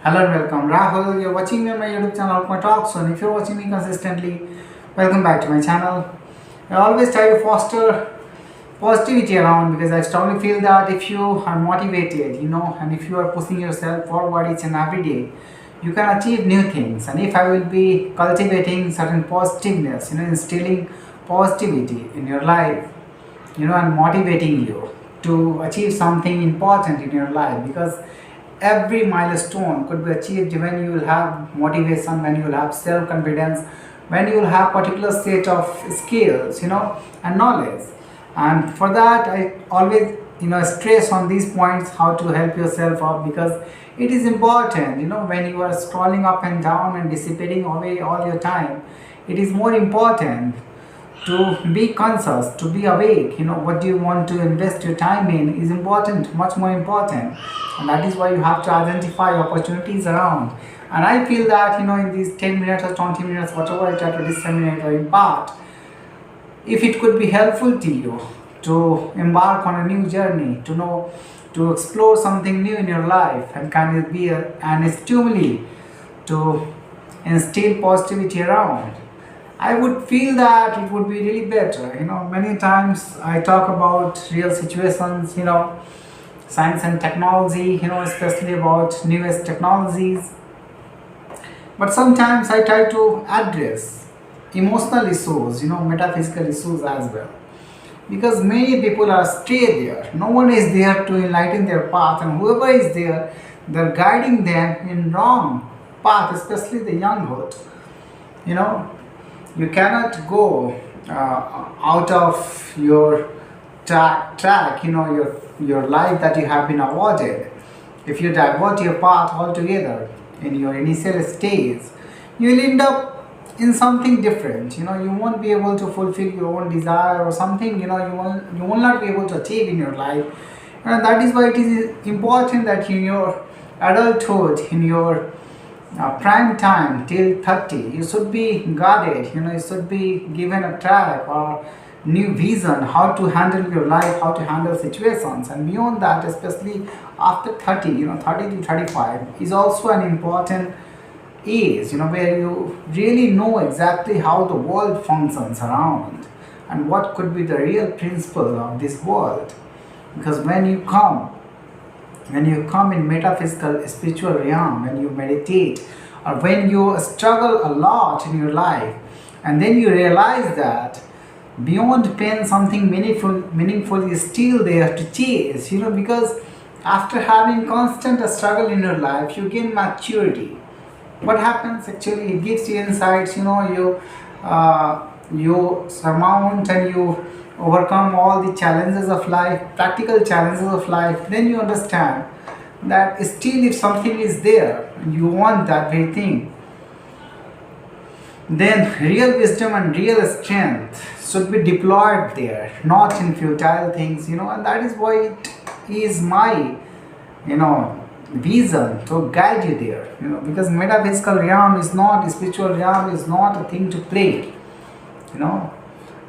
Hello and welcome. Rahul, you're watching me on my YouTube channel, my talks, and if you're watching me consistently, welcome back to my channel. I always try to foster positivity around because I strongly feel that if you are motivated, and if you are pushing yourself forward each and every day, you can achieve new things. And if I will be cultivating certain positiveness, instilling positivity in your life, and motivating you to achieve something important in your life because every milestone could be achieved when you will have motivation, when you will have self-confidence, when you will have particular set of skills, and knowledge. And for that, I always, stress on these points how to help yourself up because it is important, when you are scrolling up and down and dissipating away all your time, it is more important to be conscious, to be awake. What do you want to invest your time in is important, much more important. And that is why you have to identify opportunities around. And I feel that, in these 10 minutes or 20 minutes, whatever I try to disseminate or impart, if it could be helpful to you to embark on a new journey, to explore something new in your life, and can it be an stimuli to instill positivity around, I would feel that it would be really better. Many times I talk about real situations, science and technology, especially about newest technologies. But sometimes I try to address emotional issues, metaphysical issues as well. Because many people are stray there. No one is there to enlighten their path, and whoever is there, they're guiding them in wrong path, especially the younghood. You know, you cannot go out of your track, your life that you have been awarded. If you divert your path altogether in your initial stage, you will end up in something different. You won't be able to fulfill your own desire or something. You will not be able to achieve in your life. And that is why it is important that in your adulthood, in your prime time till 30, you should be guarded. You should be given a track or new vision how to handle your life, how to handle situations. And beyond that, especially after 30, 30 to 35 is also an important age, where you really know exactly how the world functions around and what could be the real principle of this world. Because when you come in metaphysical spiritual realm, when you meditate, or when you struggle a lot in your life, and then you realize that beyond pain something meaningful is still there to chase. Because after having constant struggle in your life, you gain maturity. What happens actually, it gives you insights. You surmount and you overcome all the challenges of life, practical challenges of life. Then you understand that still if something is there, you want that very thing, then real wisdom and real strength should be deployed there, not in futile things. And that is why it is my vision to guide you there. Because metaphysical realm is not, spiritual realm is not a thing to play.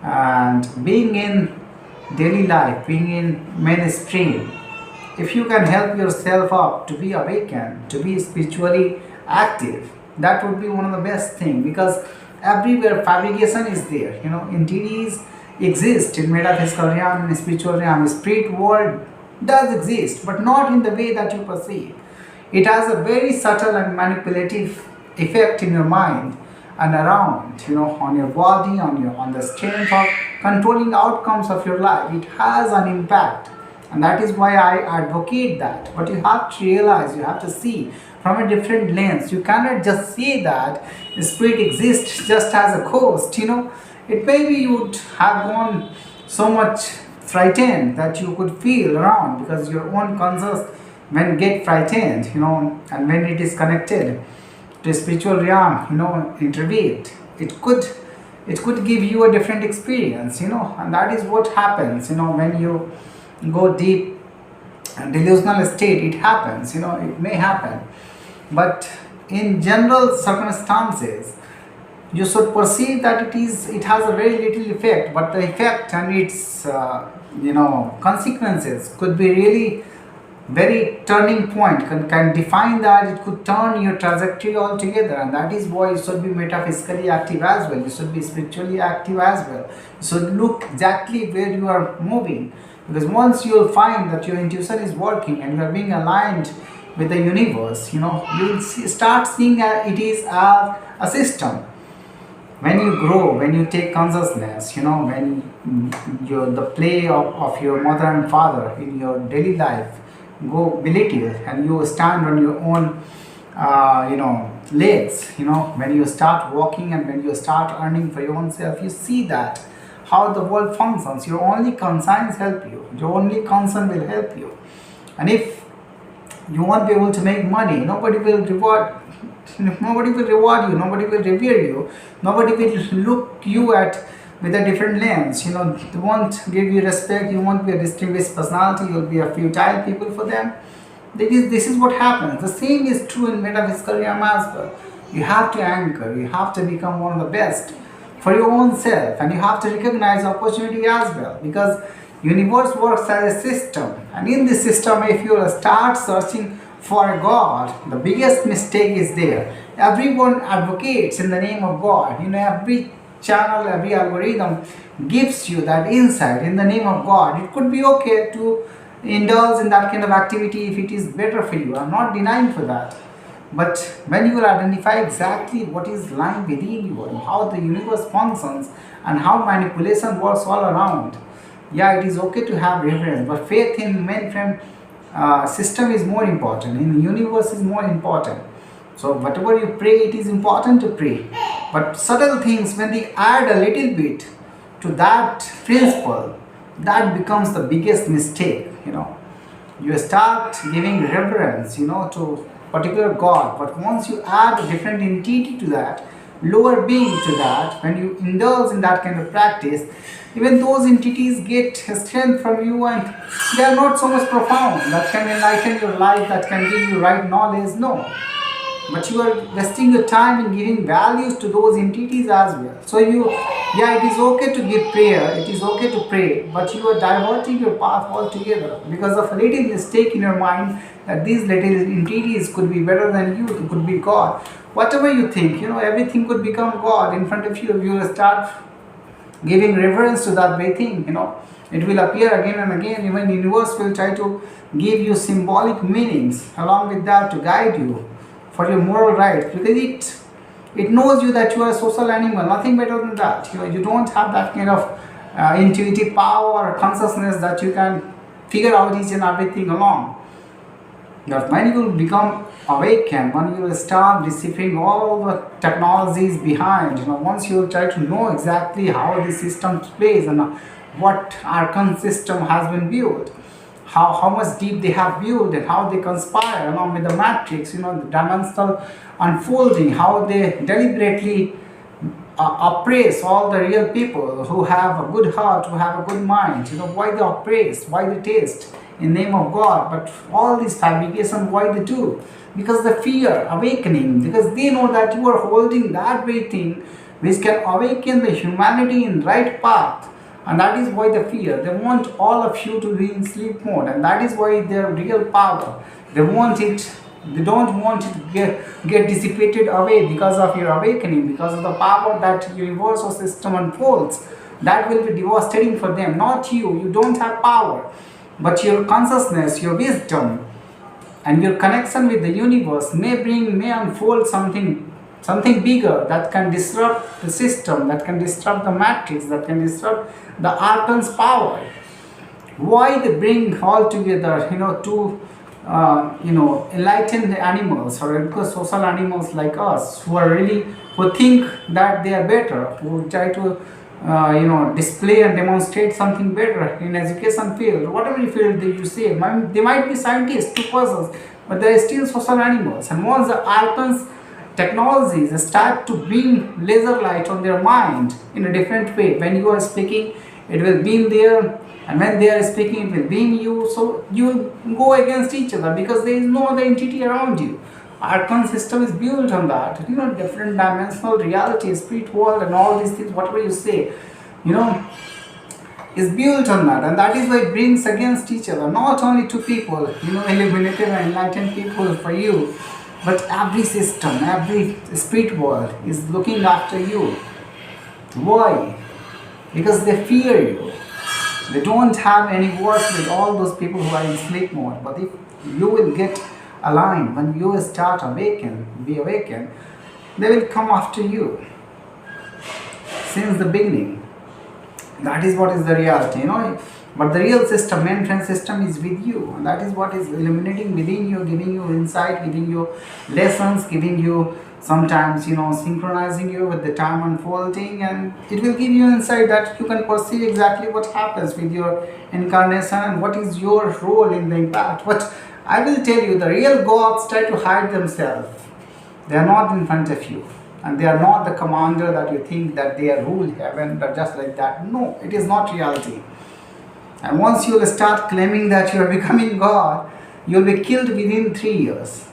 And being in daily life, being in mainstream, if you can help yourself up to be awakened, to be spiritually active, that would be one of the best thing. Because everywhere fabrication is there. Entities exist in metaphysical realm, in spiritual realm. Spirit world does exist, but not in the way that you perceive. It has a very subtle and manipulative effect in your mind and around, on your body, on the strength of controlling the outcomes of your life. It has an impact, and that is why I advocate that. But you have to realize, you have to see from a different lens. You cannot just say that spirit exists just as a ghost. It maybe you would have gone so much frightened that you could feel around, because your own conscious when get frightened, and when it is connected to spiritual realm, intervened, it could give you a different experience. And that is what happens, when you go deep and delusional state. It happens, it may happen, but in general circumstances, you should perceive that it has a very little effect, but the effect and its consequences could be really very turning point, can define that it could turn your trajectory altogether. And that is why you should be metaphysically active as well, you should be spiritually active as well, you should look exactly where you are moving. Because once you'll find that your intuition is working and you are being aligned with the universe, you'll start seeing it is a system. When you grow, when you take consciousness, when the play of your mother and father in your daily life go belittle, and you stand on your own legs, when you start walking and when you start earning for your own self, you see that how the world functions. Your only conscience help you, your only concern will help you. And if you won't be able to make money, nobody will reward you, nobody will revere you, nobody will look you at with a different lens. They won't give you respect, you won't be a distinguished personality, you'll be a futile people for them. This is what happens. The same is true in metaphysical realm as well. You have to anchor, you have to become one of the best for your own self, and you have to recognize opportunity as well, because universe works as a system. And in this system, if you start searching for a God, the biggest mistake is there. Everyone advocates in the name of God. Every channel, every algorithm gives you that insight in the name of God. It could be okay to indulge in that kind of activity if it is better for you. I'm not denying for that. But when you will identify exactly what is lying within you and how the universe functions and how manipulation works all around, yeah, it is okay to have reverence, but faith in mainframe system is more important, in the universe is more important. So whatever you pray, it is important to pray. But subtle things, when they add a little bit to that principle, that becomes the biggest mistake. You start giving reverence, to particular God, but once you add a different entity to that, lower being to that, when you indulge in that kind of practice, even those entities get strength from you, and they are not so much profound that can enlighten your life, that can give you right knowledge. No, but you are wasting your time in giving values to those entities as well. So it is okay to give prayer, it is okay to pray, but you are diverting your path altogether because of a little mistake in your mind that these little entities could be better than you, it could be God. Whatever you think, everything could become God in front of you if you will start giving reverence to that very thing. It will appear again and again. Even the universe will try to give you symbolic meanings along with that to guide you for your moral rights, because it knows you that you are a social animal, nothing better than that. You don't have that kind of intuitive power or consciousness that you can figure out each and everything along. But when you will become awakened, when you will start deciphering all the technologies behind, once you will try to know exactly how the system plays and what Archon system has been built, how much deep they have built and how they conspire along with the matrix, the dimensional unfolding, how they deliberately oppress all the real people who have a good heart, who have a good mind. Why they oppress, why they taste in name of God, but all these fabrication, why they do? Because the fear awakening, because they know that you are holding that very thing which can awaken the humanity in right path. And that is why the fear. They want all of you to be in sleep mode, and that is why their real power. They want it. They don't want it to get dissipated away because of your awakening, because of the power that universal system unfolds. That will be devastating for them, not you. You don't have power, but your consciousness, your wisdom, and your connection with the universe may unfold something bigger that can disrupt the system, that can disrupt the matrix, that can disrupt the Archon's power. Why they bring all together, to enlighten the animals or social animals like us, who think that they are better, who try to display and demonstrate something better in education field, whatever field that you say. They might be scientists, two persons, but they are still social animals. And once the Archon's technologies start to beam laser light on their mind in a different way, when you are speaking, it will beam there, and when they are speaking, it will beam you. So you will go against each other because there is no other entity around you. Archon system is built on that, different dimensional reality, spirit world, and all these things, whatever you say, is built on that, and that is why it brings against each other. Not only two people, illuminated and enlightened people for you, but every system, every spirit world is looking after you. Why? Because they fear you. They don't have any work with all those people who are in sleep mode. But if you will get aligned, when you start be awakened, they will come after you since the beginning. That is what is the reality. But the real system, mainframe system, is with you, and that is what is illuminating within you, giving you insight, giving you lessons, giving you sometimes synchronizing you with the time unfolding, and it will give you insight that you can perceive exactly what happens with your incarnation and what is your role in the impact. But I will tell you, the real gods try to hide themselves. They are not in front of you, and they are not the commander that you think that they are rule heaven or just like that. No, it is not reality. And once you will start claiming that you are becoming God, you will be killed within 3 years.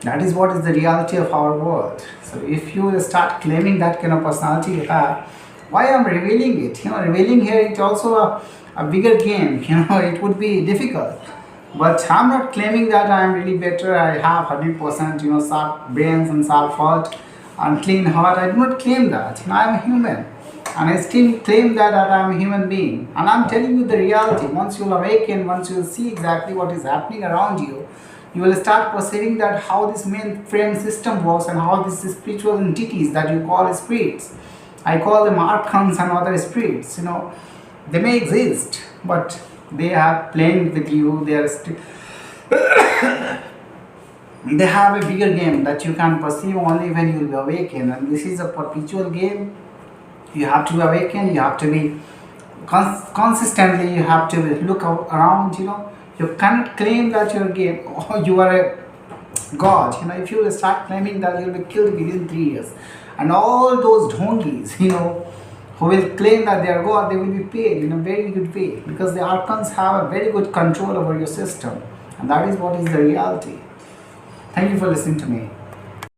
That is what is the reality of our world. So if you will start claiming that kind of personality you have, why I am revealing it? Revealing here, it's also a bigger game. It would be difficult. But I'm not claiming that I am really better. I have 100% sharp brains and sharp heart and clean heart. I do not claim that. I am a human. And I still claim that I am a human being. And I'm telling you the reality. Once you will awaken, once you will see exactly what is happening around you, you will start perceiving that how this mainframe system works and how these spiritual entities that you call spirits, I call them archons and other spirits, they may exist, but they are playing with you. They are they have a bigger game that you can perceive only when you will be awakened, and this is a perpetual game. You have to awaken, you have to be consistently, you have to look around. You cannot claim that you're game or you are a god. If you will start claiming that, you'll be killed within 3 years. And all those donkeys, who will claim that they are god, they will be paid in a very good way, because the archons have a very good control over your system, and that is what is the reality. Thank you for listening to me.